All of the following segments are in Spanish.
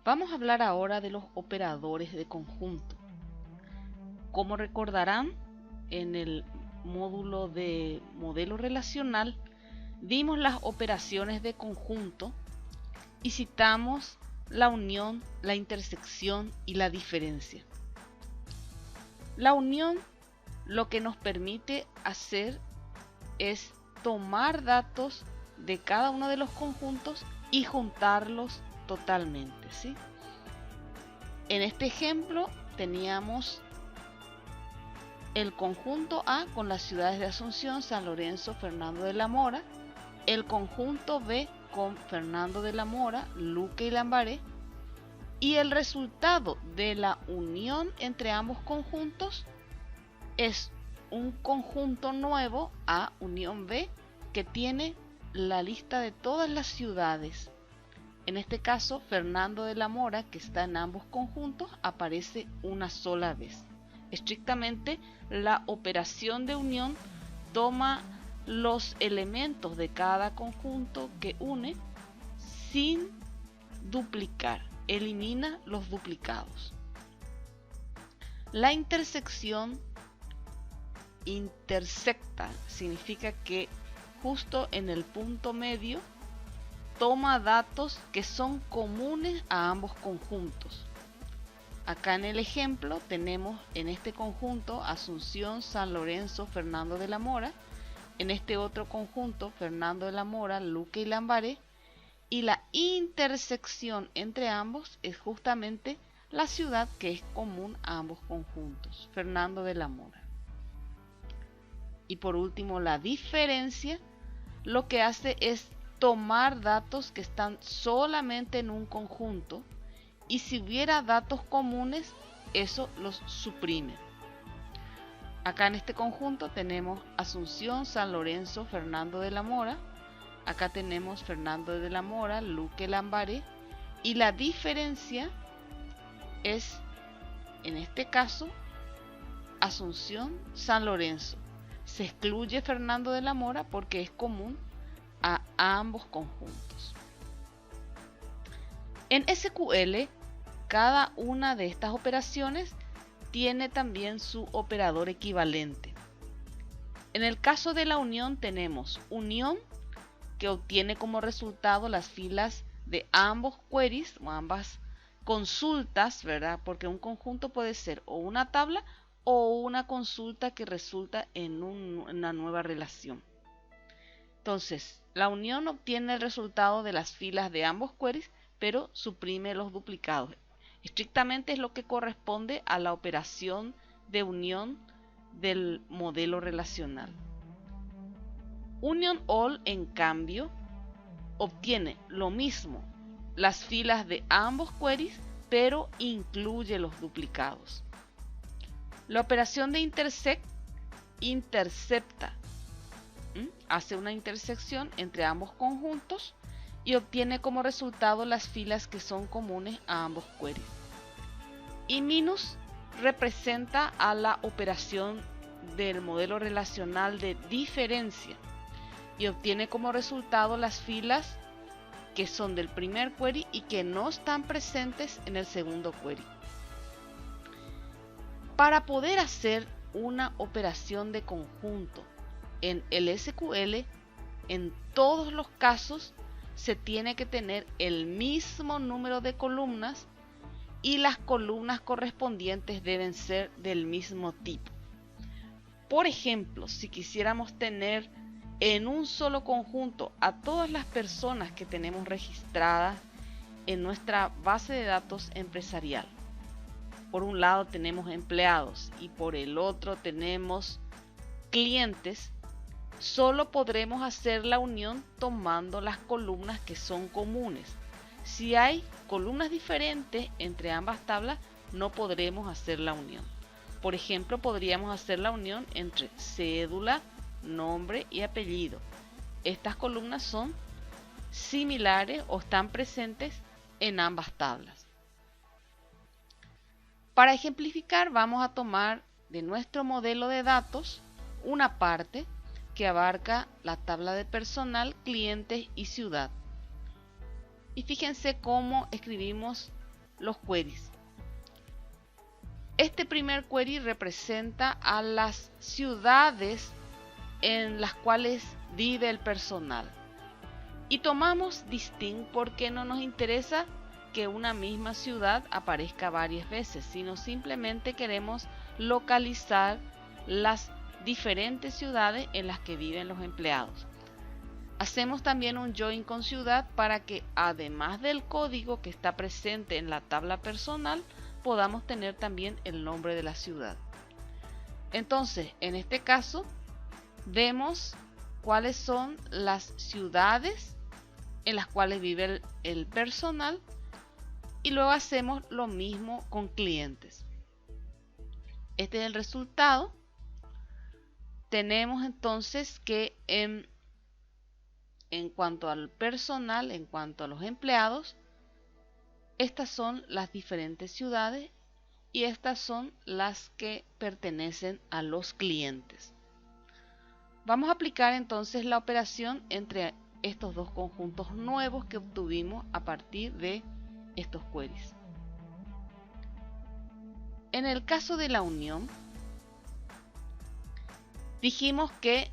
Vamos a hablar ahora de los operadores de conjunto. Como recordarán, en el módulo de modelo relacional vimos las operaciones de conjunto y citamos la unión, la intersección y la diferencia. La unión lo que nos permite hacer es tomar datos de cada uno de los conjuntos y juntarlos totalmente, ¿sí? En este ejemplo teníamos el conjunto A con las ciudades de Asunción, San Lorenzo, Fernando de la Mora, el conjunto B con Fernando de la Mora, Luque y Lambaré, y el resultado de la unión entre ambos conjuntos es un conjunto nuevo A unión B que tiene la lista de todas las ciudades. En este caso, Fernando de la Mora, que está en ambos conjuntos, aparece una sola vez. Estrictamente, la operación de unión toma los elementos de cada conjunto que une sin duplicar, elimina los duplicados. La intersección intersecta significa que justo en el punto medio toma datos que son comunes a ambos conjuntos. Acá en el ejemplo tenemos en este conjunto Asunción, San Lorenzo, Fernando de la Mora, en este otro conjunto Fernando de la Mora, Luque y Lambaré, y la intersección entre ambos es justamente la ciudad que es común a ambos conjuntos, Fernando de la Mora. Y por último, la diferencia lo que hace es tomar datos que están solamente en un conjunto y si hubiera datos comunes, eso los suprime. Acá en este conjunto tenemos Asunción, San Lorenzo, Fernando de la Mora. Acá tenemos Fernando de la Mora, Luque, Lambaré. Y la diferencia es, en este caso, Asunción, San Lorenzo. Se excluye Fernando de la Mora porque es común a ambos conjuntos. En SQL, cada una de estas operaciones tiene también su operador equivalente. En el caso de la unión tenemos unión, que obtiene como resultado las filas de ambos queries o ambas consultas, ¿verdad? Porque un conjunto puede ser o una tabla o una consulta que resulta en una nueva relación. Entonces, la unión obtiene el resultado de las filas de ambos queries, pero suprime los duplicados. Estrictamente es lo que corresponde a la operación de unión del modelo relacional. Union all, en cambio, obtiene lo mismo, las filas de ambos queries, pero incluye los duplicados. La operación de intersect intercepta, hace una intersección entre ambos conjuntos y obtiene como resultado las filas que son comunes a ambos queries. Y minus representa a la operación del modelo relacional de diferencia y obtiene como resultado las filas que son del primer query y que no están presentes en el segundo query. Para poder hacer una operación de conjunto en el SQL, en todos los casos se tiene que tener el mismo número de columnas y las columnas correspondientes deben ser del mismo tipo. Por ejemplo, si quisiéramos tener en un solo conjunto a todas las personas que tenemos registradas en nuestra base de datos empresarial. Por un lado tenemos empleados y por el otro tenemos clientes. Solo podremos hacer la unión tomando las columnas que son comunes. Si hay columnas diferentes entre ambas tablas, no podremos hacer la unión. Por ejemplo, podríamos hacer la unión entre cédula, nombre y apellido. Estas columnas son similares o están presentes en ambas tablas. Para ejemplificar, vamos a tomar de nuestro modelo de datos una parte que abarca la tabla de personal, clientes y ciudad. Y fíjense cómo escribimos los queries. Este primer query representa a las ciudades en las cuales vive el personal. Y tomamos distinct porque no nos interesa que una misma ciudad aparezca varias veces, sino simplemente queremos localizar las diferentes ciudades en las que viven los empleados. Hacemos también un join con ciudad para que, además del código que está presente en la tabla personal, podamos tener también el nombre de la ciudad. Entonces, en este caso, vemos cuáles son las ciudades en las cuales vive el personal y luego hacemos lo mismo con clientes. Este es el resultado. Tenemos entonces que en cuanto al personal, en cuanto a los empleados, estas son las diferentes ciudades y estas son las que pertenecen a los clientes. Vamos a aplicar entonces la operación entre estos dos conjuntos nuevos que obtuvimos a partir de estos queries. En el caso de la unión, dijimos que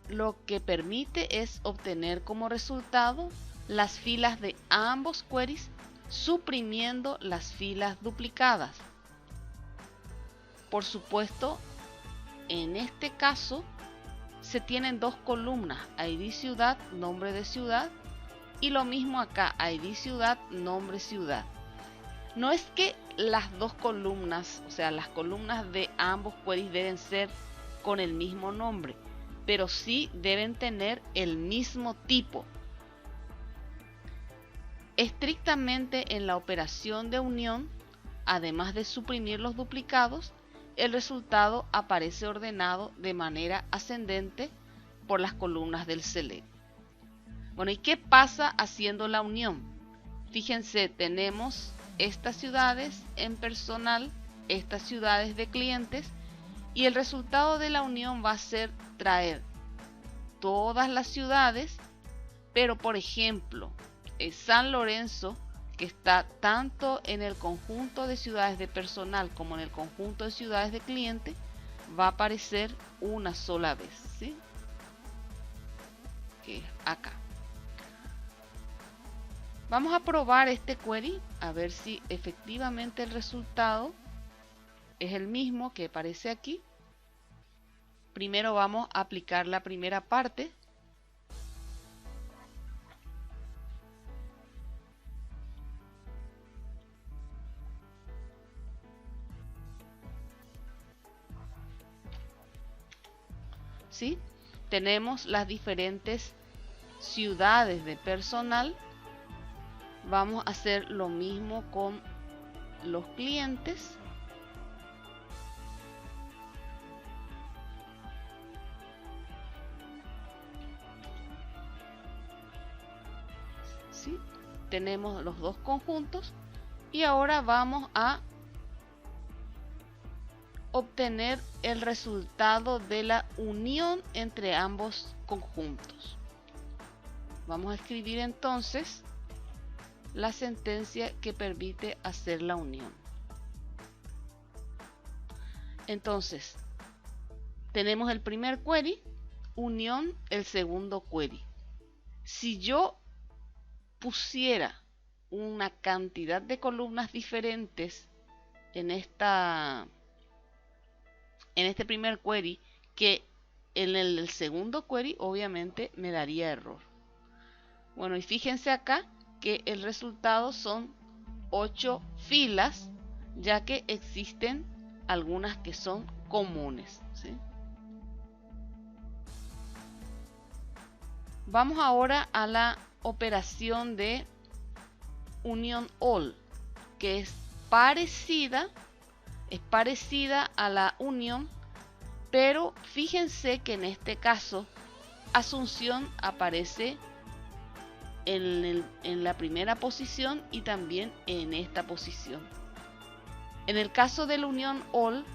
lo que permite es obtener como resultado las filas de ambos queries, suprimiendo las filas duplicadas. Por supuesto, en este caso se tienen dos columnas, ID ciudad, nombre de ciudad, y lo mismo acá, ID ciudad, nombre ciudad. No es que las dos columnas, o sea, las columnas de ambos queries deben ser con el mismo nombre, pero sí deben tener el mismo tipo. Estrictamente en la operación de unión, además de suprimir los duplicados, el resultado aparece ordenado de manera ascendente por las columnas del select. Bueno, ¿y qué pasa haciendo la unión? Fíjense, tenemos estas ciudades en personal, estas ciudades de clientes, y el resultado de la unión va a ser traer todas las ciudades, pero por ejemplo, San Lorenzo, que está tanto en el conjunto de ciudades de personal como en el conjunto de ciudades de cliente, va a aparecer una sola vez, ¿sí? Que es acá. Vamos a probar este query a ver si efectivamente el resultado es el mismo que aparece aquí. Primero vamos a aplicar la primera parte. ¿Sí? Tenemos las diferentes ciudades de personal. Vamos a hacer lo mismo con los clientes. ¿Sí? Tenemos los dos conjuntos y ahora vamos a obtener el resultado de la unión entre ambos conjuntos. Vamos a escribir entonces la sentencia que permite hacer la unión. Entonces, tenemos el primer query, unión el segundo query. Si yo pusiera una cantidad de columnas diferentes en este primer query que en el segundo query, obviamente me daría error. Bueno, y fíjense acá que el resultado son 8 filas, ya que existen algunas que son comunes, ¿sí? Vamos ahora a la operación de union all, que es parecida a la unión, pero fíjense que en este caso Asunción aparece en la primera posición y también en esta posición. En el caso de la unión all,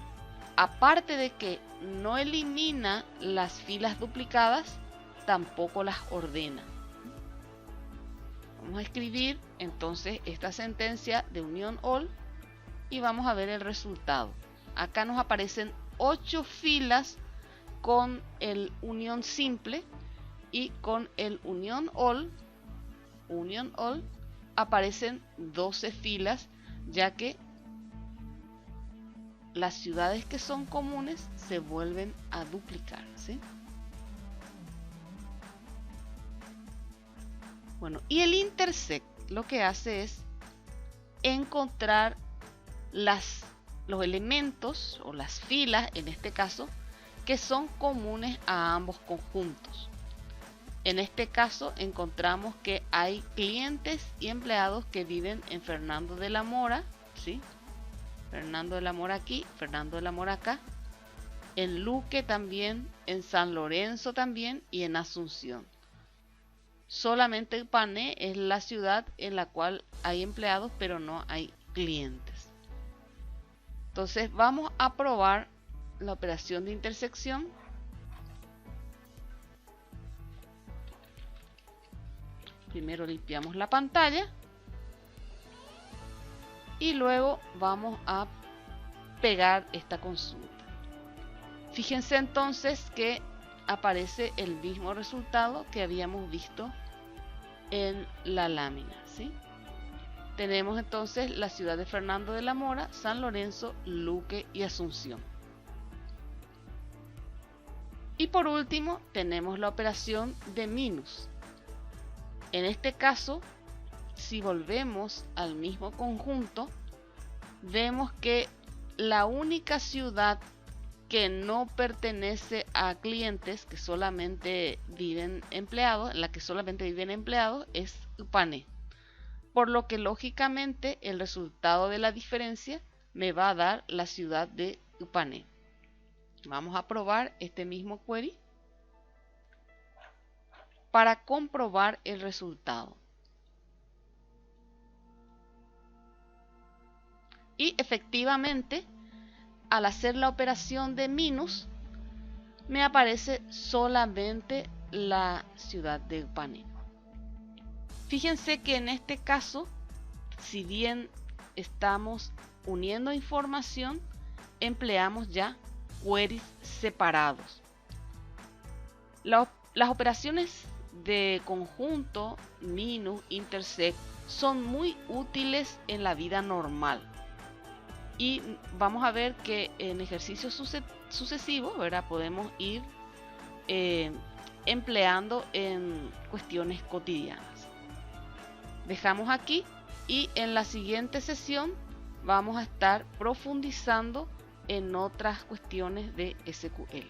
aparte de que no elimina las filas duplicadas, tampoco las ordena. Vamos a escribir entonces esta sentencia de unión all y vamos a ver el resultado. Acá nos aparecen 8 filas con el unión simple y con el unión all aparecen 12 filas, ya que las ciudades que son comunes se vuelven a duplicar, ¿sí? Bueno, y el intersect lo que hace es encontrar los elementos o las filas, en este caso, que son comunes a ambos conjuntos. En este caso encontramos que hay clientes y empleados que viven en Fernando de la Mora, ¿sí? Fernando de la Mora aquí, Fernando de la Mora acá, en Luque también, en San Lorenzo también y en Asunción. Solamente Upané es la ciudad en la cual hay empleados pero no hay clientes. Entonces vamos a probar la operación de intersección. Primero limpiamos la pantalla y luego vamos a pegar esta consulta. Fíjense entonces que aparece el mismo resultado que habíamos visto en la lámina, ¿sí? Tenemos entonces la ciudad de Fernando de la Mora, San Lorenzo, Luque y Asunción. Y por último tenemos la operación de minus. En este caso, si volvemos al mismo conjunto, vemos que la única ciudad que no pertenece a clientes, que solamente viven empleados, la que solamente viven empleados es Upané. Por lo que lógicamente el resultado de la diferencia me va a dar la ciudad de Upané. Vamos a probar este mismo query para comprobar el resultado. Y efectivamente, al hacer la operación de minus, me aparece solamente la ciudad de Upané. Fíjense que en este caso, si bien estamos uniendo información, empleamos ya queries separados. Las operaciones de conjunto, minus, intersect son muy útiles en la vida normal. Y vamos a ver que en ejercicios sucesivos, ¿verdad? Podemos ir empleando en cuestiones cotidianas. Dejamos aquí y en la siguiente sesión vamos a estar profundizando en otras cuestiones de SQL.